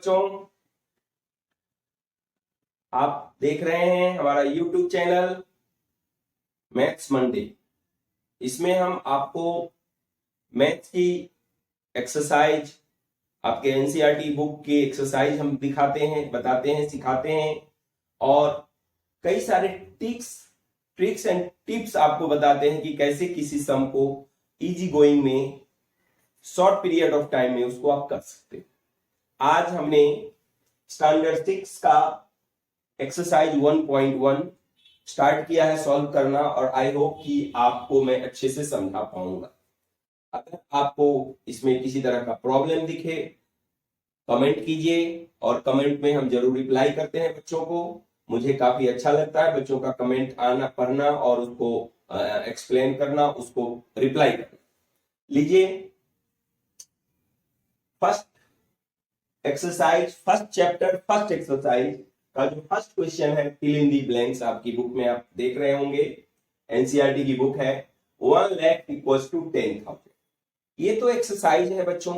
बच्चों, आप देख रहे हैं हमारा YouTube चैनल मैथ्स मंडे। इसमें हम आपको मैथ्स की एक्सरसाइज, आपके एनसीईआरटी बुक की एक्सरसाइज हम दिखाते हैं, बताते हैं, सिखाते हैं और कई सारे ट्रिक्स एंड टिप्स आपको बताते हैं कि कैसे किसी सम को इजी गोइंग में शॉर्ट पीरियड ऑफ टाइम में उसको आप कर सकते हैं। आज हमने स्टैंडर्ड 6 का एक्सरसाइज 1.1 स्टार्ट किया है सॉल्व करना और आई होप कि आपको मैं अच्छे से समझा पाऊंगा। अगर आपको इसमें किसी तरह का प्रॉब्लम दिखे कमेंट कीजिए और कमेंट में हम जरूर रिप्लाई करते हैं बच्चों को। मुझे काफी अच्छा लगता है बच्चों का कमेंट आना, पढ़ना और उसको एक्सप्लेन करना, उसको रिप्लाई करना। लीजिए first exercise, first chapter, first exercise का जो फर्स्ट क्वेश्चन है, फिल इन दी ब्लैंक्स, आपकी बुक में आप देख रहे होंगे, एनसीईआरटी की बुक है। 1 लाख इक्वल्स टू 10,000। ये तो एक्सरसाइज है बच्चों,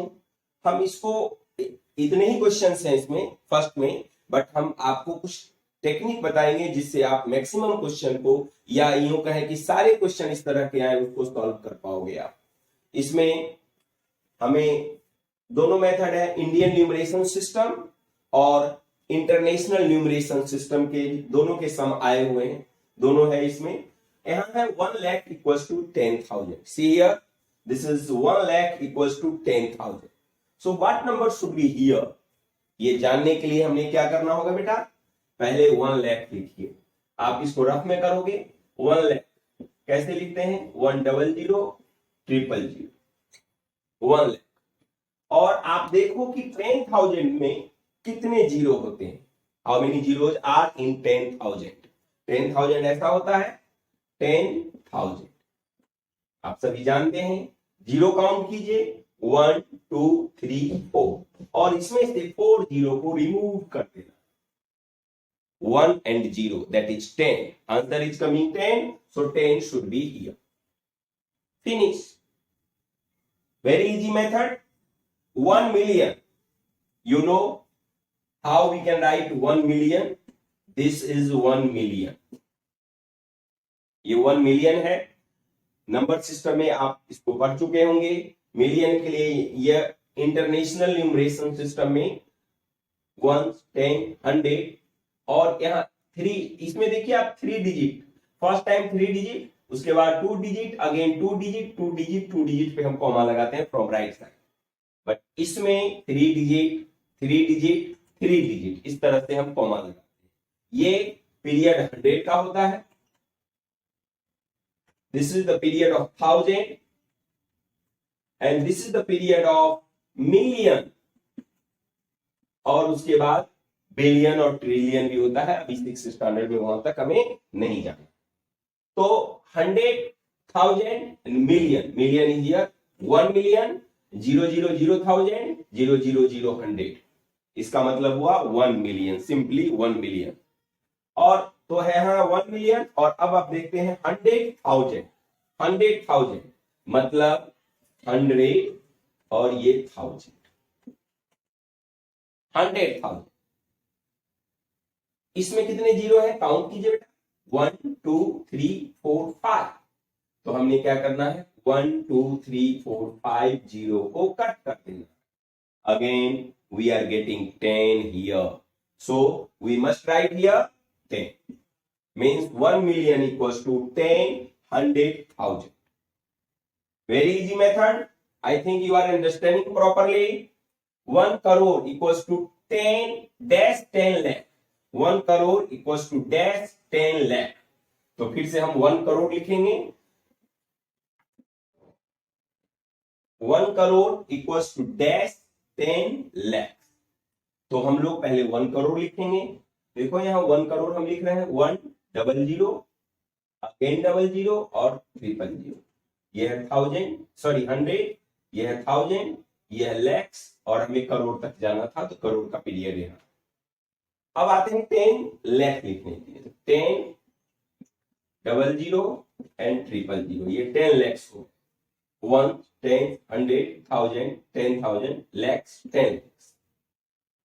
हम इसको इतने ही क्वेश्चंस हैं इसमें फर्स्ट में, बट हम आपको कुछ टेक्निक बताएंगे जिससे आप मैक्सिमम क्वेश्चन को, या यूं कहें कि सारे क्वेश्चन इस तरह के आए उसको सॉल्व कर पाओगे आप। इसमें हमें दोनों मेथड है, इंडियन न्यूमरेशन सिस्टम और इंटरनेशनल न्यूमरेशन सिस्टम के, दोनों के सम आए हुए हैं, दोनों है इसमें। यहां है 1 lakh equals to 10,000। See here, this is 1 lakh equals to 10,000। So what number should be here? ये जानने के लिए हमने क्या करना होगा बेटा, पहले 1 लाख लिखिए। आप इसको रफ में करोगे, 1 लाख कैसे लिखते हैं, 100 000 1 लाख। और आप देखो कि 10,000 में कितने जीरो होते हैं, how many zeros are in 10,000। 10,000 ऐसा होता है 10,000, आप सभी जानते हैं। जीरो काउंट कीजिए, 1 2 3 4 और इसमें से 4 जीरो को रिमूव कर देना। 1 and 0, that is 10. Answer is coming 10, so 10 should be here. Finish. Very easy method. 1 million. You know how we can write 1 million? This is 1 million. ये 1 million है। नंबर सिस्टम में आप इसको पढ़ चुके होंगे। मिलियन के लिए यह इंटरनेशनल न्यूमरेशन सिस्टम में 1, 10, 100 और यहाँ 3, इसमें देखिए आप 3 डिजिट, फर्स्ट टाइम 3 डिजिट, उसके बाद 2 digit, again 2 digit, 2 digit, 2 digit पे हम कॉमा लगाते हैं फ्रॉम राइट साइड। बट इसमें 3 डिजिट 3 डिजिट 3 डिजिट, इस तरह से हम कॉमा लगाते हैं। ये पीरियड 100 का होता है। This is the period of 1000 and this is the period of million, और उसके बाद बिलियन और ट्रिलियन भी होता है। अभी 6 स्टैंडर्ड में वहां तक हमें नहीं जाना। तो 100,000 million, million is here 1 million, 000,000, 000,100, इसका मतलब हुआ 1 मिलियन, सिंपली 1 मिलियन। और तो है हाँ 1 मिलियन। और अब आप देखते हैं 100,000, 100,000 मतलब 100 और ये 1000, 100,000। इसमें कितने जीरो है, काउंट कीजिए बेटा, 1 2 3 4 5। तो हमने क्या करना है, 1 2 3 4 5 जीरो को कट कर देना। Again we are getting 10 here, so we must write here 10, means 1 million equals to 10 100,000। Very easy method, I think you are understanding properly. 1 crore equals to 10 dash 10 lakh, 1 crore equals to dash 10 lakh. तो फिर से हम 1 करोड़ लिखेंगे, 1 crore equals to dash 10 lakh. तो हम लोग पहले 1 करोड़ लिखेंगे। देखो यहां 1 करोड़ हम लिख रहे हैं, 100, अगेन 00 और 000। यह है 1000, सॉरी 100, यह है 1000, यह है लैक्स, और हमें करोड़ तक जाना था तो करोड़ का पीरियड यहां। अब आते हैं 10 लाख लिखने के लिए, 10 00 एंड 000, ये 10 लैक्स हो, 1 10 100 1000 10,000 lakhs 10 lakhs।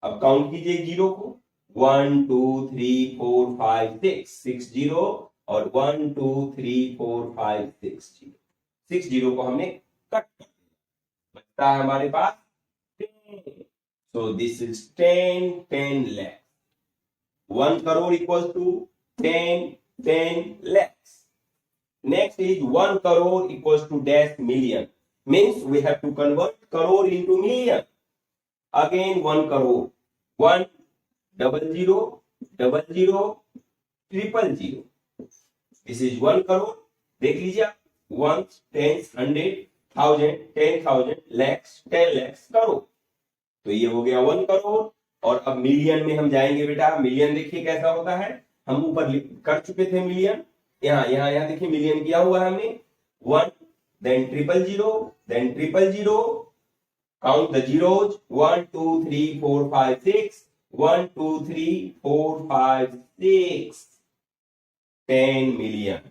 अब काउंट कीजिए जीरो को, 1 2 3 4 5 6, 6 जीरो और 1 2 3 4 5 6 जीरो, 6 जीरो को हमने कट कर दिया, बचता है हमारे पास 10. So this is 10 lakhs. 1 crore equals to 10 lakhs. Next is 1 crore equals to dash million. Means we have to convert crore into million. Again 1 crore. 1 00 00 000. This is 1 crore. देख लीजिए आप, ones, tens, 100, 1000, 10,000, lakhs, 10 lakhs, crore. तो ये हो गया 1 करोड़. और अब million में हम जाएंगे बेटा. मिलियन देखिए कैसा होता है, हम ऊपर कर चुके थे मिलियन, यहाँ देखिए मिलियन किया हुआ है हमने. 1 then 000 then 000. Count the zeros. 1 2 3 4 5 6. 1 2 3 4 5 6. 10 million.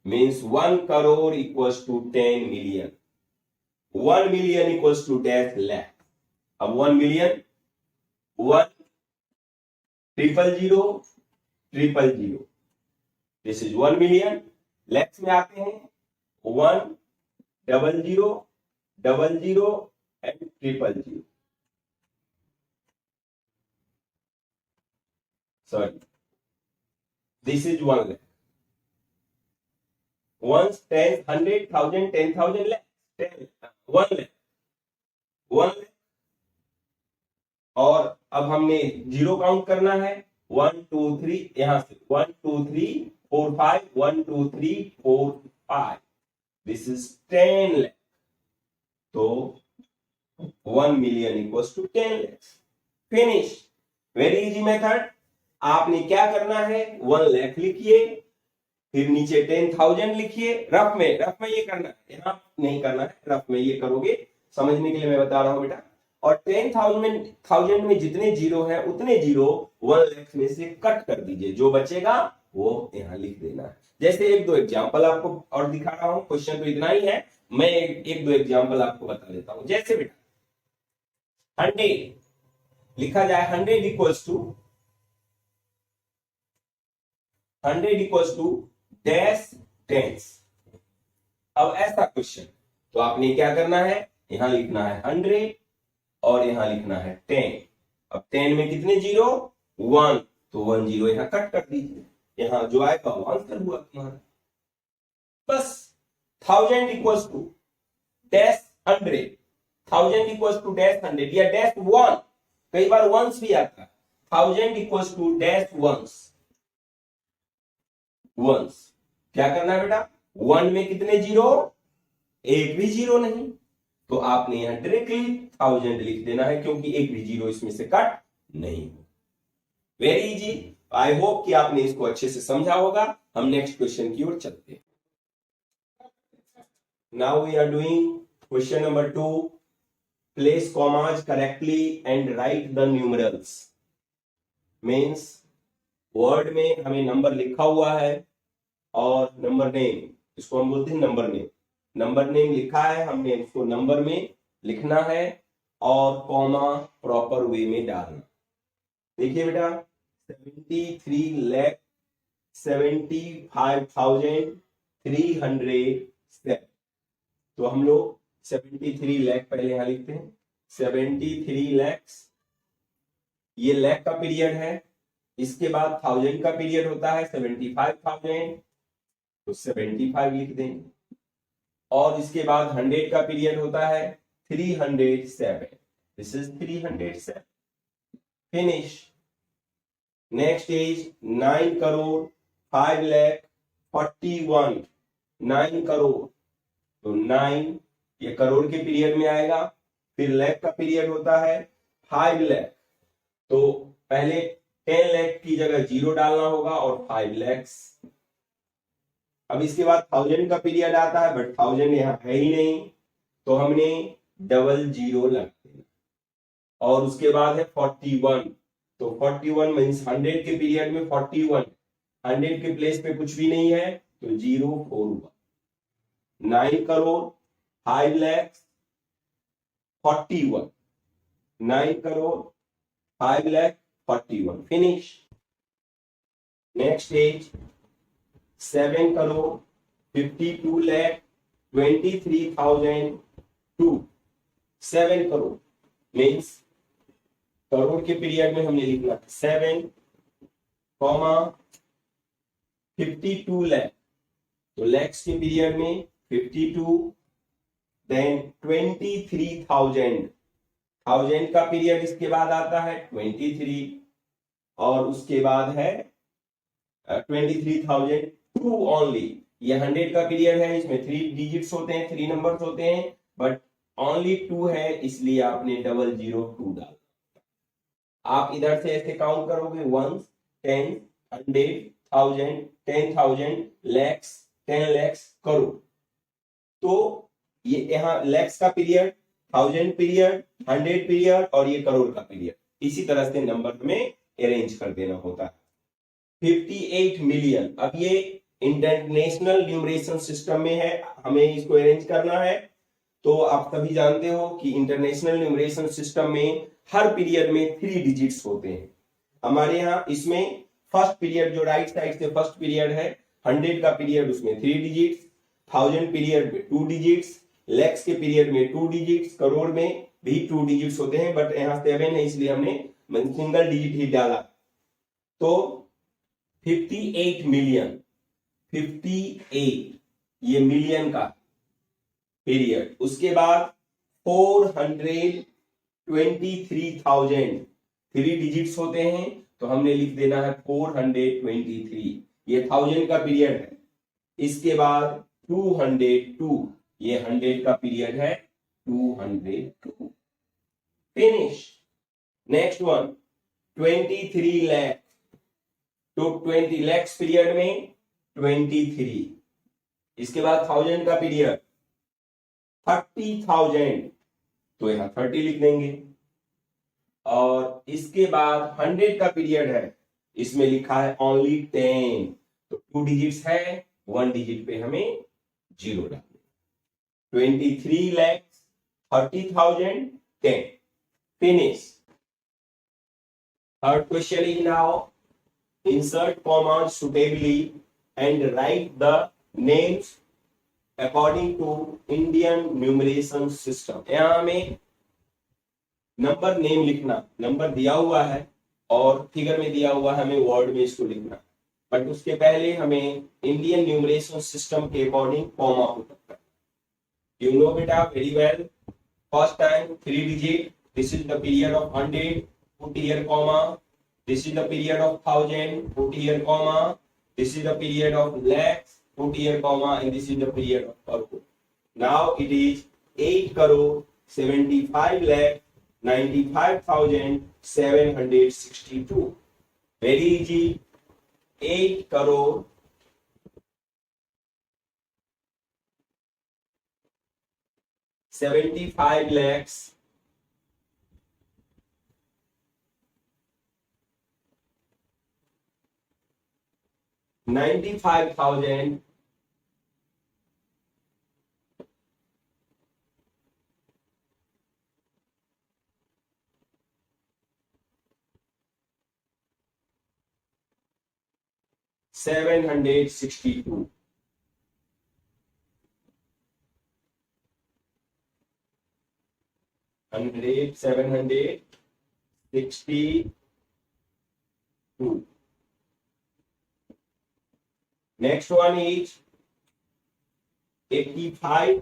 Means 1 crore equals to 10 million. 1 million equals to dash lakh. अब 1 million, 1 000 000. This is 1 million. lakhs में आते हैं 1 00 00 and 000. Sorry, this is 1 lakh. Ones, 10, 100, 1000, 10,000 lakh. 1 lakh, 1 lakh. और अब हमने जीरो काउंट करना है. 1 2 3, यहां से 1 2 3 4 5, 1 2 3 4 5. This is 10 lakh. तो 1 million equals to 10 lakhs. Finish. Very easy method. आपने क्या करना है, 1 lakh लिखिए, फिर नीचे 10,000 लिखिए. रफ में ये करना है, यहां नहीं करना है, रफ में ये करोगे. समझने के लिए मैं बता रहा हूं बेटा. और 10,000 में जितने जीरो हैं उतने जीरो 1 लाख में से कट कर दीजिए. जो बचेगा वो यहां लिख देना है. जैसे एक दो एग्जांपल आपको और दिखा रहा हूं. क्वेश्चन तो इतना ही है, मैं एक दो एग्जांपल आपको बता देता हूं. जैसे बेटा 100 लिखा जाए, 100 इक्वल्स टू डैश टेंस. अब ऐसा क्वेश्चन, तो आपने क्या करना है, यहां लिखना है 100 और यहां लिखना है 10. अब 10 में कितने जीरो, 1, तो 1 जीरो यहां कट कर दीजिए. यहां जो आएगा वो आंसर हुआ तुम्हारा. बस 1000 equals to dash 100, 1000 equals to dash 100 या डैश 1. कई बार वंस भी आता है. 1000 इक्वल्स टू डैश वंस. क्या करना है बेटा, 1 में कितने जीरो, एक भी जीरो नहीं, तो आपने यहां डायरेक्टली 1000 लिख देना है, क्योंकि एक भी जीरो इसमें से कट नहीं हो. Very easy. आई होप कि आपने इसको अच्छे से समझा होगा. हम नेक्स्ट क्वेश्चन की ओर चलते हैं. Now we are doing question number 2. Place commas correctly and write the numerals. Means word में हमें नंबर लिखा हुआ है और नंबर नेम, इसको हम बोलते हैं नंबर नेम. नंबर नेम लिखा है, हमने इसको नंबर में लिखना है और कॉमा प्रॉपर वे में डालना. देखिए बेटा 73,75,307. तो हम लोग 73 लाख पहले यहां लिखते हैं. 73 lakhs, ये लाख का पीरियड है. इसके बाद 1000 का पीरियड होता है 75,000, तो 75 लिख देंगे. और इसके बाद 100 का पीरियड होता है 307. This is 307. Finish. Next is 9 crore 5 lakh 41. 9 crore, तो 9 ये करोड़ के पीरियड में आएगा. फिर लाख का पीरियड होता है 5 लाख, तो पहले 10 लाख की जगह जीरो डालना होगा और 5 lakhs. अब इसके बाद 1000 का पीरियड आता है, बट 1000 यहां है ही नहीं, तो हमने डबल जीरो लग देना. और उसके बाद है 41, तो 41 मीन्स 100 के पीरियड में 41, 100 के प्लेस पे कुछ भी नहीं है, तो 04 हुआ. 9 crore 5 lakhs 41. 9 crore 5,41,000 finish. Next is 7,52,23,002 7 crore means crore के पीरियड में हमने लिखना 7,52 लाख, तो लैक्स के पीरियड में 52, देन 23,000 थाउजेंड का पीरियड इसके बाद आता है 23, और उसके बाद है 23,002 ओनली। ये 100 का पीरियड है, इसमें 3 डिजिट्स होते हैं, 3 नंबर्स होते हैं, बट ओनली 2 है, इसलिए आपने 002 डाला। आप इधर से ऐसे काउंट करोगे 1, 10, 100, 1000, 10,000, लैक्स, 10 लैक्स, करोड़। तो ये यहाँ लैक्स का पीरियड, 1000 पीरियड, 100 पीरियड और ये करोड़ का पीरियड, इसी तरह से नंबर में अरेंज कर देना होता है। 58 मिलियन, अब ये इंटरनेशनल न्यूमरेशन सिस्टम में है, हमें इसको अरेंज करना है। तो आप सभी जानते हो कि इंटरनेशनल न्यूमरेशन सिस्टम में हर पीरियड में 3 डिजिट्स होते हैं। हमारे यहाँ इसमें फर्स्ट पीरियड जो राइट साइड से फर्स्ट पीरियड है, 100 का पीरियड, उसमें 3 डिजिट्स, 1000 पीरियड में 2 डिजिट्स, लैक्स के पीरियड में 2 डिजिट्स, करोड़ में भी 2 डिजिट्स होते हैं, बट यहाँ 7 है इसलिए हमने सिंगल डिजिट ही डाला। तो 58 मिलियन, 58 ये मिलियन का पीरियड। उसके बाद 423,000, 3 डिजिट्स होते हैं, तो हमने लिख देना है 423, ये 1000 का पीरियड है। इसके बाद 202, ये 100 का पीरियड है, 202 फिनिश। नेक्स्ट वन 23 लाख, तो 20 लैक्स पीरियड में 23। इसके बाद 1000 का पीरियड 30,000, तो यहां 30 लिख देंगे। और इसके बाद 100 का पीरियड है, इसमें लिखा है ओनली 10, तो 2 डिजिट्स है, 1 डिजिट पे हमें 0 डालना। 23 lakhs, 30,000, 10 finish. Third question is now insert commas suitably and write the names according to Indian numeration system. यहाँ हमें नंबर नेम लिखना, नंबर दिया हुआ है और फिगर में दिया हुआ है, हमें वर्ड में इसको लिखना, बट उसके पहले हमें इंडियन न्यूमरेशन सिस्टम के अकॉर्डिंग कॉमा होता है। यू नो बेटा very well, first time 3 digit, this is the period of 100, put here comma, this is the period of 1000, put here comma, this is the period of lakhs, put here comma, and this is the period of crore. Now it is 8 crore 75 lakh 95,762. Very easy, 8 crore 75 lakhs 95,000 762. Hundred 762. Next one is 85.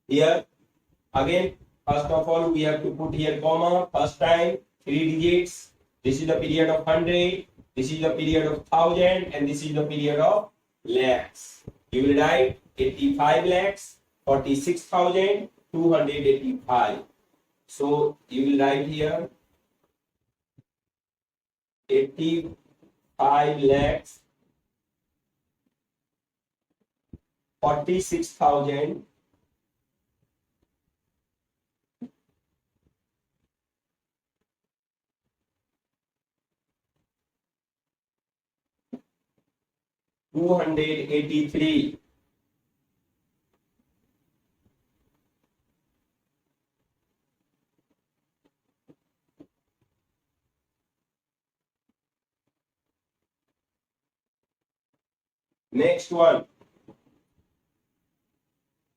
Here again, first of all we have to put here comma, first time 3 digits. This is the period of 100, this is the period of 1000, and this is the period of lakhs. You will write 85 lakhs 46,285. So you will write here 85 lakhs 46,000 283. Next one,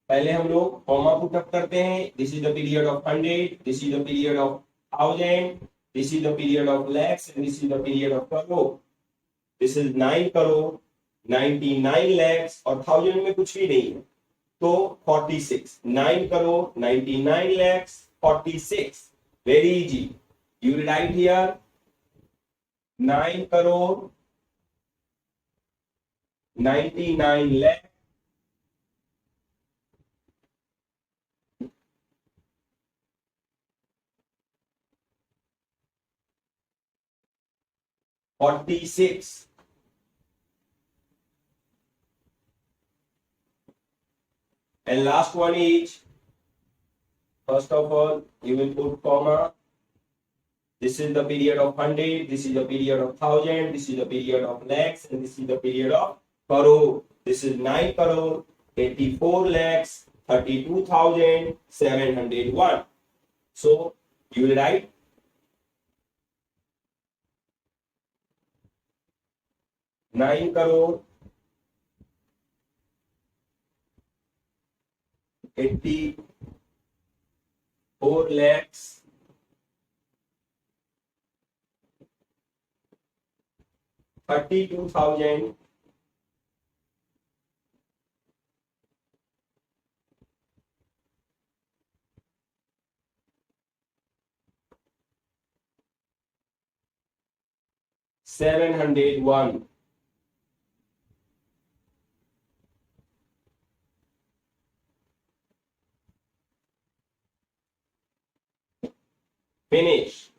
पहले हम लोग comma put up करते हैं। This is the period of 100, this is the period of 1000, this is the period of lakhs and this is the period of crore. This is 9 crore, 99 lakhs और 1000 में कुछ भी नहीं है तो 46, 9 crore, 99 lakhs, 46. Very easy. You write here 9 crore 99 lakh 46. And last one is, first of all, you will put comma. This is the period of 100, this is the period of 1000, this is the period of lakhs, and this is the period of crore. This is 9 crore, 84 lakhs, 32,701. So you will write 9 crore, 84 lakhs, 32,000 701. Finish.